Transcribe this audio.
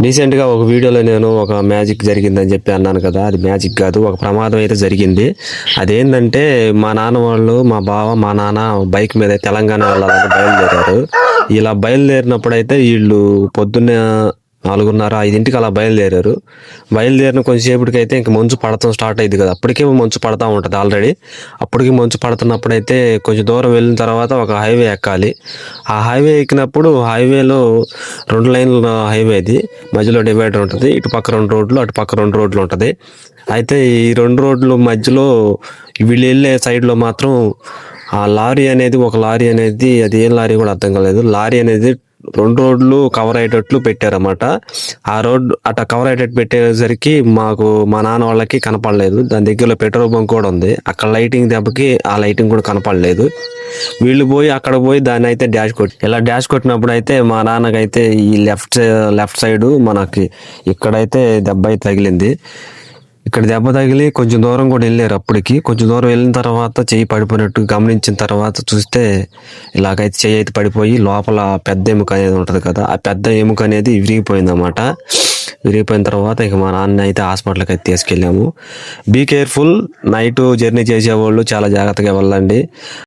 రీసెంట్గా ఒక వీడియోలో నేను ఒక మ్యాజిక్ జరిగిందని చెప్పి అన్నాను కదా, అది మ్యాజిక్ కాదు, ఒక ప్రమాదం అయితే జరిగింది. అదేంటంటే మా నాన్న వాళ్ళు, మా బావ, మా నాన్న బైక్ మీద తెలంగాణ వెళ్ళాలని బయలుదేరారు. ఇలా బయలుదేరినప్పుడు అయితే వీళ్ళు పొద్దున్న 4:30, 5ంటికి అలా బయలుదేరారు. బయలుదేరిన కొంచెంసేపటికైతే ఇంక మంచు పడటం స్టార్ట్ అయింది కదా, అప్పటికే మంచు పడతా ఉంటుంది ఆల్రెడీ. అప్పటికి మంచు పడుతున్నప్పుడైతే కొంచెం దూరం వెళ్ళిన తర్వాత ఒక హైవే ఎక్కాలి. ఆ హైవే ఎక్కినప్పుడు హైవేలో 2 లైన్ల హైవే అది, మధ్యలో డివైడర్ ఉంటుంది. ఇటు పక్క 2 రోడ్లు, అటు పక్క 2 రోడ్లు ఉంటుంది. అయితే ఈ 2 రోడ్లు మధ్యలో వీళ్ళు వెళ్ళే సైడ్లో మాత్రం ఆ లారీ అనేది, ఒక లారీ అనేది, అది ఏం లారీ కూడా అర్థం కాలేదు, లారీ అనేది 2 రోడ్లు కవర్ అయ్యేటట్లు పెట్టారన్నమాట. ఆ రోడ్ అట్లా కవర్ అయ్యేటట్టు పెట్టేసరికి మాకు, మా నాన్న వాళ్ళకి కనపడలేదు. దాని దగ్గరలో పెట్రోల్ బంక్ కూడా ఉంది, అక్కడ లైటింగ్ దెబ్బకి ఆ లైటింగ్ కూడా కనపడలేదు. వీళ్ళు పోయి అక్కడ పోయి దాన్ని అయితే డాష్ కొట్టి, ఇలా డాష్ కొట్టినప్పుడు అయితే మా నాన్నకైతే ఈ లెఫ్ట్ సైడ్ మనకి ఇక్కడైతే దెబ్బ అయితే తగిలింది. ఇక్కడ దెబ్బ తగిలి కొంచెం దూరం కూడా వెళ్ళారు. అప్పటికి కొంచెం దూరం వెళ్ళిన తర్వాత చెయ్యి పడిపోయినట్టు గమనించిన తర్వాత చూస్తే ఇలాగైతే చెయ్యి అయితే పడిపోయి లోపల పెద్ద ఎముక అనేది ఉంటుంది కదా, ఆ పెద్ద ఎముక అనేది విరిగిపోయింది అన్నమాట. విరిగిపోయిన తర్వాత ఇక మా నాన్న అయితే హాస్పిటల్కి అయితే తీసుకెళ్ళాము. బీ కేర్ఫుల్, నైట్ జర్నీ చేసేవాళ్ళు చాలా జాగ్రత్తగా వెళ్ళండి.